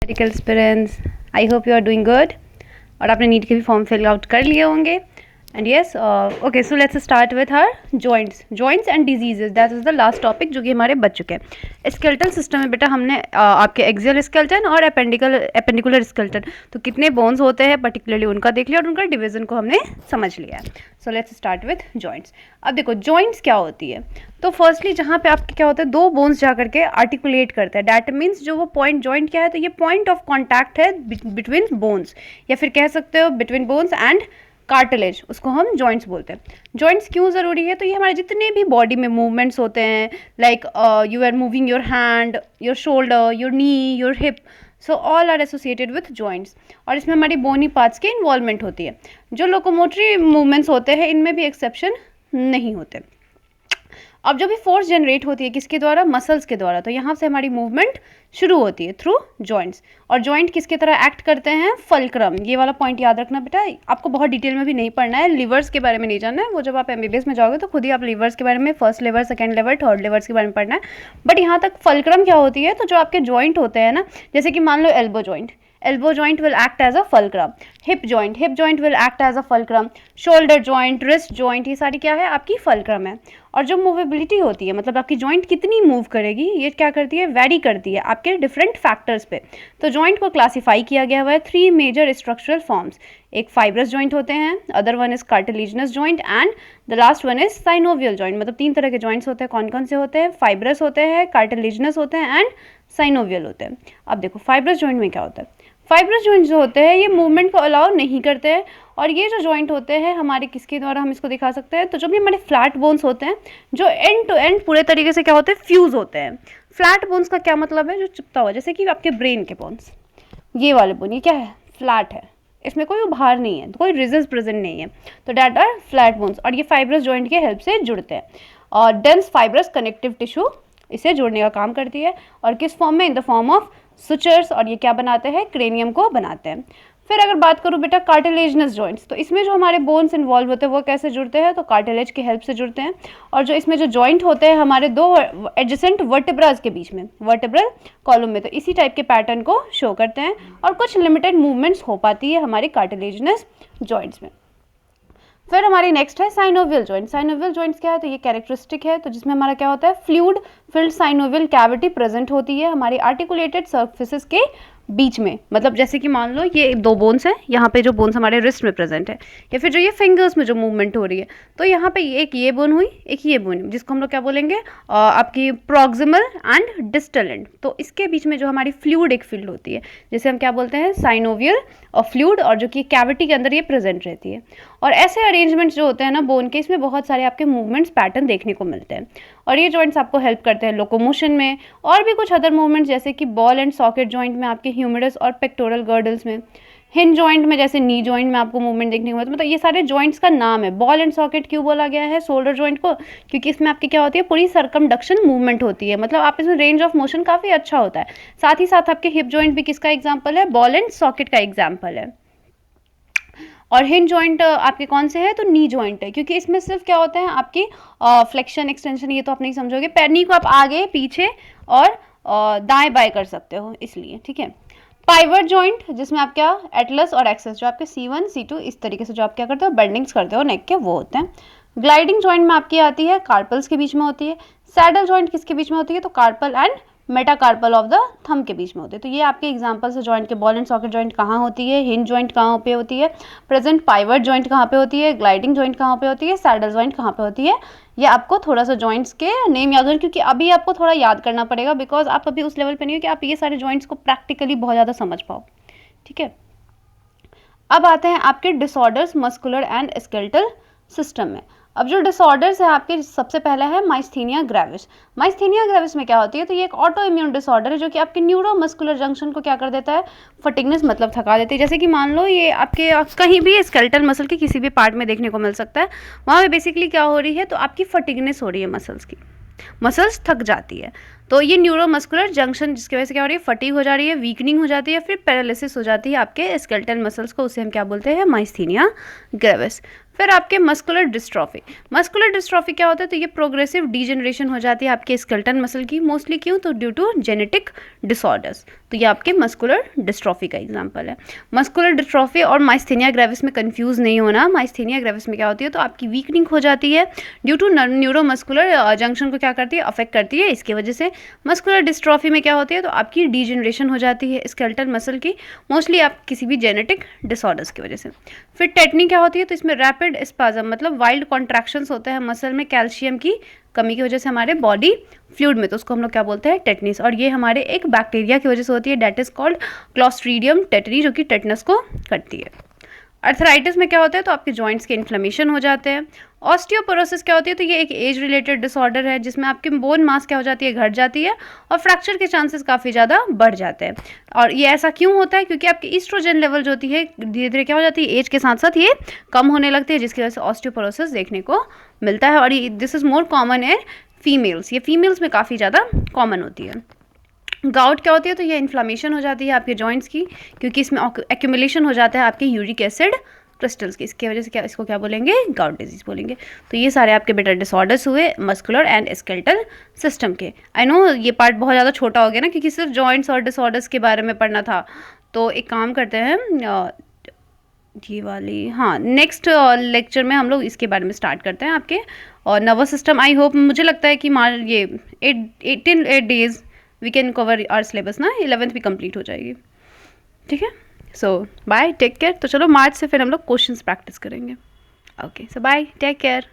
Medical aspirants, I hope you are doing good. और आपने NEET के भी फॉर्म फिल आउट कर लिए होंगे। And yes, okay, so let's start with her joints and diseases. That is the last topic जो कि हमारे बच चुके हैं। स्केलेटल सिस्टम में बेटा हमने आपके एक्सियल स्केलेटन और एपेंडिकुलर स्केलेटन, तो कितने बोन्स होते हैं पर्टिकुलरली उनका देख लिया और उनका डिवीजन को हमने समझ लिया है। So let's start with joints. अब देखो जॉइंट्स क्या होती है। तो फर्स्टली जहाँ पे आपके क्या होता है, दो बोन्स जा करके आर्टिकुलेट करते हैं। डैट मीन्स जो वो पॉइंट जॉइंट क्या है, तो ये पॉइंट ऑफ कॉन्टैक्ट है बिटवीन बोन्स, या फिर कह सकते हो बिटवीन बोन्स एंड कार्टिलेज, उसको हम जॉइंट्स बोलते हैं। जॉइंट्स क्यों ज़रूरी है, तो ये हमारे जितने भी बॉडी में मूवमेंट्स होते हैं, like you are moving your hand, your shoulder, your knee, your hip, so all are associated with joints. और इसमें हमारी बोनी पार्ट्स की इन्वॉल्वमेंट होती है। जो लोकोमोटरी मूवमेंट्स होते हैं इनमें भी एक्सेप्शन नहीं होते। अब जब भी फोर्स जनरेट होती है किसके द्वारा, मसल्स के द्वारा, तो यहाँ से हमारी मूवमेंट शुरू होती है थ्रू जॉइंट्स। और जॉइंट किसके तरह एक्ट करते हैं, फल्क्रम। ये वाला पॉइंट याद रखना बेटा, आपको बहुत डिटेल में भी नहीं पढ़ना है, लिवर्स के बारे में नहीं जानना है। वो जब आप एमबीबीएस में जाओगे तो खुद ही आप लिवर्स के बारे में, first liver, second liver, third levers के बारे में पढ़ना है। बट यहाँ तक फल्क्रम क्या होती है, तो जो आपके जॉइंट होते हैं ना, जैसे कि मान लो elbow joint will act as a fulcrum, hip joint will act as a fulcrum, shoulder joint, wrist joint, ये सारी क्या है, आपकी fulcrum है। और जो मूवेबिलिटी होती है, मतलब आपकी जॉइंट कितनी मूव करेगी, ये क्या करती है, वेरी करती है आपके डिफरेंट फैक्टर्स पे। तो जॉइंट को क्लासीफाई किया गया हुआ है 3 मेजर स्ट्रक्चरल फॉर्म्स। एक फाइब्रस जॉइंट होते हैं, other one is cartilaginous joint, and the last one is synovial joint. मतलब 3 तरह के जॉइंट्स होते हैं। कौन कौन से होते हैं, फाइब्रस होते हैं, कार्टिलेजिनस होते हैं एंड साइनोवियल होते हैं। अब देखो फाइब्रस जॉइंट में क्या होता है। फाइब्रस जॉइंट जो होते हैं ये मूवमेंट को अलाउ नहीं करते हैं। और ये जो जॉइंट होते हैं हमारे किसके द्वारा हम इसको दिखा सकते हैं, तो जो भी हमारे फ्लैट बोन्स होते हैं जो एंड टू एंड पूरे तरीके से क्या होते हैं, फ्यूज होते हैं। फ्लैट बोन्स का क्या मतलब है, जो चिपता हुआ, जैसे कि आपके ब्रेन के बोन्स, ये वाले बोन, ये क्या है, फ्लैट है, इसमें कोई उभार नहीं है, कोई रिजिड प्रेजेंट नहीं है, तो डैट आर फ्लैट बोन्स। और ये फाइब्रस जॉइंट की हेल्प से जुड़ते हैं। और डेंस फाइब्रस कनेक्टिव टिश्यू इसे जोड़ने का काम करती है। और किस फॉर्म में, in the form of sutures. और ये क्या बनाते हैं, क्रेनियम को बनाते हैं। फिर अगर बात करूँ बेटा कार्टिलेजिनस जॉइंट्स, तो इसमें जो हमारे बोन्स इन्वॉल्व होते हैं वो कैसे जुड़ते हैं, तो कार्टिलेज की हेल्प से जुड़ते हैं। और जो इसमें जो जॉइंट होते हैं हमारे दो एडजेसेंट वर्टेब्रास के बीच में, वर्टेब्रल कॉलम में, तो इसी टाइप के पैटर्न को शो करते हैं। और कुछ लिमिटेड मूवमेंट्स हो पाती है हमारी कार्टिलेजिनस जॉइंट्स में। फिर हमारी नेक्स्ट है साइनोवियल जॉइंट। साइनोवियल जॉइंट्स क्या है, तो ये कैरेक्टरिस्टिक है, तो जिसमें हमारा क्या होता है, fluid filled synovial cavity present होती है हमारी आर्टिकुलेटेड सर्फेसिस के बीच में। मतलब जैसे कि मान लो ये 2 बोन्स हैं, यहाँ पे जो बोन्स हमारे रिस्ट में प्रेजेंट है, या फिर जो ये फिंगर्स में जो मूवमेंट हो रही है, तो यहाँ पे एक ये बोन हुई, एक ये बोन, जिसको हम लोग क्या बोलेंगे, आपकी प्रॉक्सिमल एंड डिस्टल एंड। तो इसके बीच में जो हमारी फ्लूइड एक फील्ड होती है, जैसे हम क्या बोलते हैं, साइनोवियल और फ्लूइड, और जो कि कैविटी के अंदर ये प्रेजेंट रहती है। और ऐसे अरेंजमेंट्स जो होते हैं ना बोन के, इसमें बहुत सारे आपके मूवमेंट्स पैटर्न देखने को मिलते हैं। और ये जॉइंट्स आपको हेल्प करते हैं लोकोमोशन में, और भी कुछ अदर मूवमेंट्स जैसे कि बॉल एंड सॉकेट जॉइंट में, आपके ह्यूमेरस और पेक्टोरल गर्डल्स में, हिंज जॉइंट में, जैसे नी जॉइंट में आपको मूवमेंट देखने को मिलता है। मतलब ये सारे जॉइंट्स का नाम है। बॉल एंड सॉकेट क्यों बोला गया है शोल्डर जॉइंट को, क्योंकि इसमें आपकी क्या होती है, पूरी सर्कमडक्शन मूवमेंट होती है। मतलब आप इसमें रेंज ऑफ मोशन काफ़ी अच्छा होता है। साथ ही साथ आपके हिप जॉइंट भी किसका एग्जाम्पल है, बॉल एंड सॉकेट का एग्जाम्पल है। और हिंज जॉइंट आपके कौन से है, तो नी जॉइंट है, क्योंकि इसमें सिर्फ क्या होता है आपकी फ्लेक्शन एक्सटेंशन, ये तो आप नहीं समझोगे, नी को आप आगे पीछे और दाएं बाएं कर सकते हो, इसलिए ठीक है। पाइवट जॉइंट, जिसमें आप क्या, एटलस और एक्सेस, जो आपके C1 C2 इस तरीके से जो आप क्या करते हो, बेंडिंग्स करते हो नेक के, वो होते हैं। ग्लाइडिंग जॉइंट में आपकी आती है, कार्पल्स के बीच में होती है। सैडल जॉइंट किसके बीच में होती है, तो carpal and metacarpal of the thumb के बीच में होते हैं। तो ये आपके एग्जांपल्स है जॉइंट के। बॉल एंड सॉकेट जॉइंट कहाँ होती है, हिंज जॉइंट कहाँ पे होती है, प्रेजेंट पाइवट जॉइंट कहाँ पे होती है, ग्लाइडिंग जॉइंट कहाँ पे होती है, सैडल जॉइंट कहाँ पे होती है। ये आपको थोड़ा सा जॉइंट्स के नेम याद हो, क्योंकि अभी आपको थोड़ा याद करना पड़ेगा, बिकॉज आप अभी उस लेवल पे नहीं हो कि आप ये सारे जॉइंट्स को प्रैक्टिकली बहुत ज़्यादा समझ पाओ, ठीक है। अब आते हैं आपके disorders muscular and skeletal system में। अब जो डिसऑर्डर्स है आपके, सबसे पहला है माइस्थीनिया ग्रेविस। माइस्थीनिया ग्रेविस में क्या होती है, तो ये एक ऑटो इम्यून डिसऑर्डर है जो कि आपके न्यूरोमस्कुलर जंक्शन को क्या कर देता है, फटिगनेस मतलब थका देती है। जैसे कि मान लो ये आपके कहीं भी स्केलेटल मसल के किसी भी पार्ट में देखने को मिल सकता है। वहाँ पे बेसिकली क्या हो रही है, तो आपकी फटिगनेस हो रही है मसल्स की, मसल्स थक जाती है। तो ये न्यूरोमस्कुलर जंक्शन जिसकी वजह से क्या हो रही है, फटीग हो जा रही है, वीकनिंग हो जाती है, फिर पैरालिसिस हो जाती है आपके स्केलेटल मसल्स को, उसे हम क्या बोलते हैं, माइस्थीनिया ग्रेविस। फिर आपके मस्कुलर डिस्ट्रॉफी, मस्कुलर डिस्ट्रॉफी क्या होता है, तो ये प्रोग्रेसिव डीजनरेशन हो जाती है आपके स्केलेटल मसल की, मोस्टली क्यों, तो ड्यू टू जेनेटिक डिसऑर्डर्स। तो ये आपके मस्कुलर डिस्ट्रॉफी का एग्जांपल है। मस्कुलर डिस्ट्रॉफी और माइस्थीनिया ग्रेविस में कंफ्यूज नहीं होना। माइस्थीनिया ग्रेविस में क्या होती है, तो आपकी वीकनिंग हो जाती है ड्यू टू न्यूरोमस्कुलर जंक्शन को क्या करती है, अफेक्ट करती है, इसकी वजह से। मस्कुलर डिस्ट्रॉफी में क्या होती है, तो आपकी डीजनरेशन हो जाती है स्केलेटल मसल की, मोस्टली आप किसी भी जेनेटिक डिसऑर्डर्स की वजह से। फिर टेटनी क्या होती है, तो इसमें रैपिड स्पाज्म मतलब वाइल्ड कॉन्ट्रैक्शंस होते हैं मसल में कैल्शियम की कमी की वजह से हमारे बॉडी फ्लूइड में, तो उसको हम लोग क्या बोलते हैं, टेटनिस। और ये हमारे एक बैक्टीरिया की वजह से होती है, that is called clostridium tetani, जो कि टेटनस को करती है। अर्थराइटिस में क्या होता है, तो आपके जॉइंट्स के इन्फ्लेमेशन हो जाते हैं। ऑस्टियोपोरोसिस क्या होती है, तो ये एक एज रिलेटेड डिसऑर्डर है जिसमें आपकी बोन मास क्या हो जाती है, घट जाती है, और फ्रैक्चर के चांसेस काफ़ी ज़्यादा बढ़ जाते हैं। और ये ऐसा क्यों होता है, क्योंकि आपकी ईस्ट्रोजन लेवल जो होती है धीरे धीरे क्या हो जाती है, एज के साथ साथ ये कम होने लगती है, जिसकी वजह से ऑस्टियोपोरोसिस देखने को मिलता है। और ये this is more common in females, ये फीमेल्स में काफ़ी ज़्यादा कॉमन होती है। गाउट क्या होती है, तो ये इन्फ्लामेशन हो जाती है आपके जॉइंट्स की, क्योंकि इसमें एक्यूमुलेशन हो जाता है आपके यूरिक एसिड क्रिस्टल्स की, इसकी वजह से क्या, इसको क्या बोलेंगे, गाउट डिजीज बोलेंगे। तो ये सारे आपके बेटा डिसऑर्डर्स हुए मस्कुलर एंड स्केलेटल सिस्टम के। आई नो ये पार्ट बहुत ज़्यादा छोटा हो गया ना, क्योंकि सिर्फ जॉइंट्स और डिसऑर्डर्स के बारे में पढ़ना था। तो एक काम करते हैं, ये वाली, हाँ, नेक्स्ट लेक्चर में हम लोग इसके बारे में स्टार्ट करते हैं आपके और नर्वस सिस्टम। आई होप, मुझे लगता है कि ये 8 days we can cover our syllabus ना, 11th भी कंप्लीट हो जाएगी, ठीक है। So bye, take care. तो चलो मार्च से फिर हम लोग क्वेश्चंस प्रैक्टिस करेंगे। Okay, so bye, take care.